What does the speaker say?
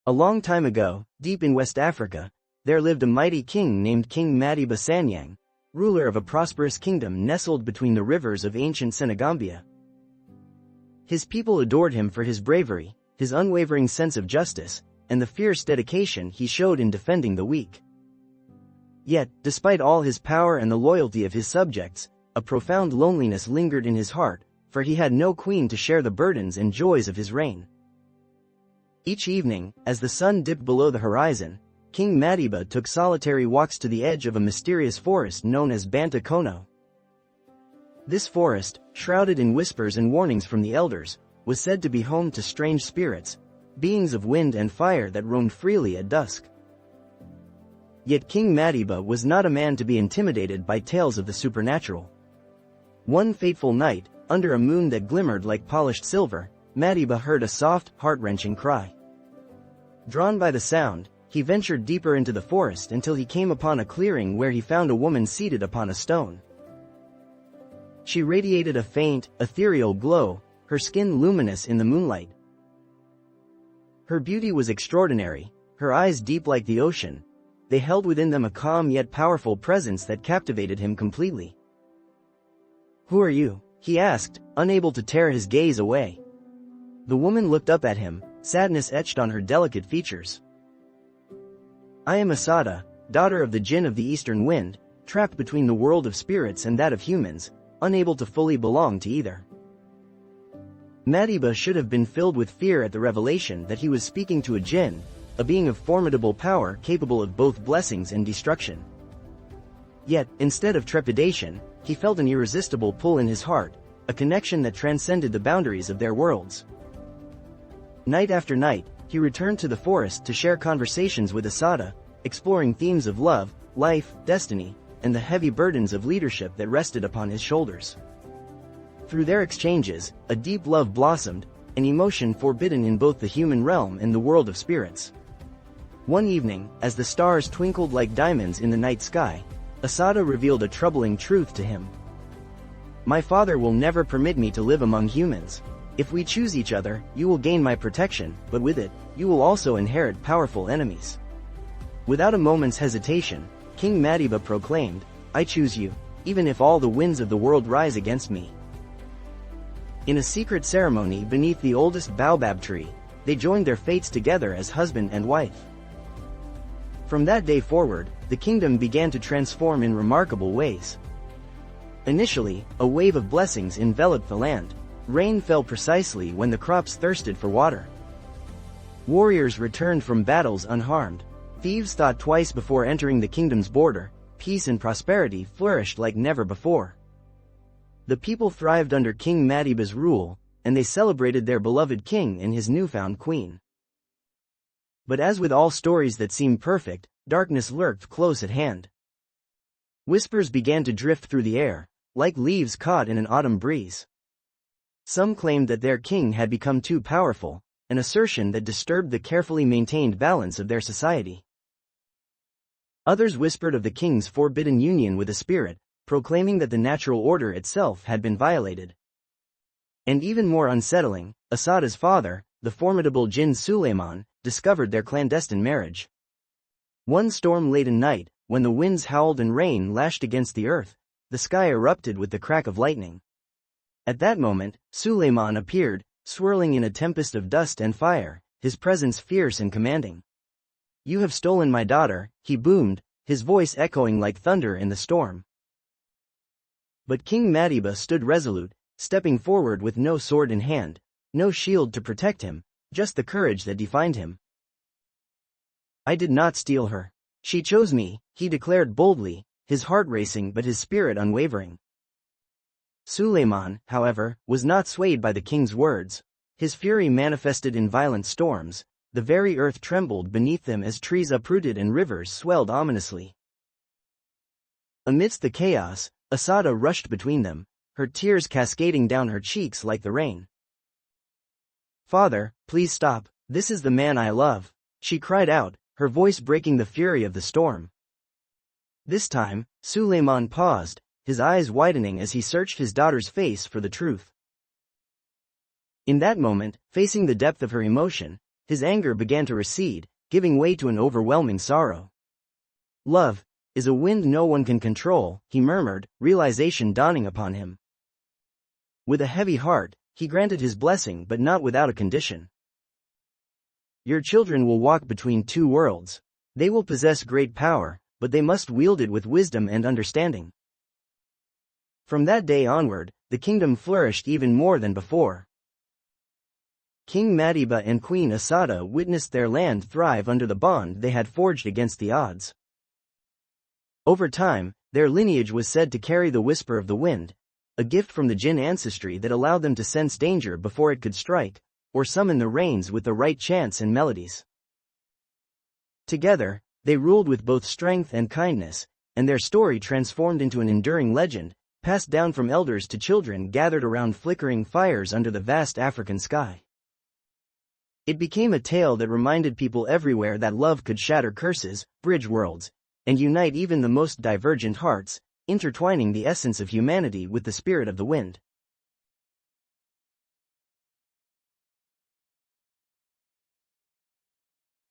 A long time ago, deep in West Africa, there lived a mighty king named King Madiba Sanyang, ruler of a prosperous kingdom nestled between the rivers of ancient Senegambia. His people adored him for his bravery, his unwavering sense of justice, and the fierce dedication he showed in defending the weak. Yet, despite all his power and the loyalty of his subjects, a profound loneliness lingered in his heart, for he had no queen to share the burdens and joys of his reign. Each evening, as the sun dipped below the horizon, King Madiba took solitary walks to the edge of a mysterious forest known as Banta Kono. This forest, shrouded in whispers and warnings from the elders, was said to be home to strange spirits, beings of wind and fire that roamed freely at dusk. Yet King Madiba was not a man to be intimidated by tales of the supernatural. One fateful night, under a moon that glimmered like polished silver, Madiba heard a soft, heart-wrenching cry. Drawn by the sound, he ventured deeper into the forest until he came upon a clearing where he found a woman seated upon a stone. She radiated a faint, ethereal glow, her skin luminous in the moonlight. Her beauty was extraordinary, her eyes deep like the ocean. They held within them a calm yet powerful presence that captivated him completely. "Who are you?" he asked, unable to tear his gaze away. The woman looked up at him, sadness etched on her delicate features. "I am Asada, daughter of the Jinn of the Eastern Wind, trapped between the world of spirits and that of humans, unable to fully belong to either." Madiba should have been filled with fear at the revelation that he was speaking to a jinn, a being of formidable power capable of both blessings and destruction. Yet, instead of trepidation, he felt an irresistible pull in his heart, a connection that transcended the boundaries of their worlds. Night after night, he returned to the forest to share conversations with Asada, exploring themes of love, life, destiny, and the heavy burdens of leadership that rested upon his shoulders. Through their exchanges, a deep love blossomed, an emotion forbidden in both the human realm and the world of spirits. One evening, as the stars twinkled like diamonds in the night sky, Asada revealed a troubling truth to him. "My father will never permit me to live among humans. If we choose each other, you will gain my protection, but with it, you will also inherit powerful enemies." Without a moment's hesitation, King Madiba proclaimed, "I choose you, even if all the winds of the world rise against me." In a secret ceremony beneath the oldest baobab tree, they joined their fates together as husband and wife. From that day forward, the kingdom began to transform in remarkable ways. Initially, a wave of blessings enveloped the land. Rain fell precisely when the crops thirsted for water. Warriors returned from battles unharmed. Thieves thought twice before entering the kingdom's border. Peace and prosperity flourished like never before. The people thrived under King Madiba's rule, and they celebrated their beloved king and his newfound queen. But as with all stories that seem perfect, darkness lurked close at hand. Whispers began to drift through the air, like leaves caught in an autumn breeze. Some claimed that their king had become too powerful, an assertion that disturbed the carefully maintained balance of their society. Others whispered of the king's forbidden union with a spirit, proclaiming that the natural order itself had been violated. And even more unsettling, Asada's father, the formidable Jinn Suleiman, discovered their clandestine marriage. One storm-laden night, when the winds howled and rain lashed against the earth, the sky erupted with the crack of lightning. At that moment, Suleiman appeared, swirling in a tempest of dust and fire, his presence fierce and commanding. "You have stolen my daughter," he boomed, his voice echoing like thunder in the storm. But King Madiba stood resolute, stepping forward with no sword in hand, no shield to protect him, just the courage that defined him. "I did not steal her. She chose me," he declared boldly, his heart racing but his spirit unwavering. Suleiman, however, was not swayed by the king's words. His fury manifested in violent storms. The very earth trembled beneath them as trees uprooted and rivers swelled ominously. Amidst the chaos, Asada rushed between them, her tears cascading down her cheeks like the rain. "Father, please stop, this is the man I love," she cried out, her voice breaking the fury of the storm. This time, Suleiman paused, his eyes widening as he searched his daughter's face for the truth. In that moment, facing the depth of her emotion, his anger began to recede, giving way to an overwhelming sorrow. Love is a wind no one can control, he murmured, realization dawning upon him. With a heavy heart, he granted his blessing but not without a condition. Your children will walk between two worlds. They will possess great power, but they must wield it with wisdom and understanding. From that day onward, the kingdom flourished even more than before. King Madiba and Queen Asada witnessed their land thrive under the bond they had forged against the odds. Over time, their lineage was said to carry the whisper of the wind, a gift from the Jinn ancestry that allowed them to sense danger before it could strike, or summon the rains with the right chants and melodies. Together, they ruled with both strength and kindness, and their story transformed into an enduring legend, passed down from elders to children gathered around flickering fires under the vast African sky. It became a tale that reminded people everywhere that love could shatter curses, bridge worlds, and unite even the most divergent hearts, intertwining the essence of humanity with the spirit of the wind.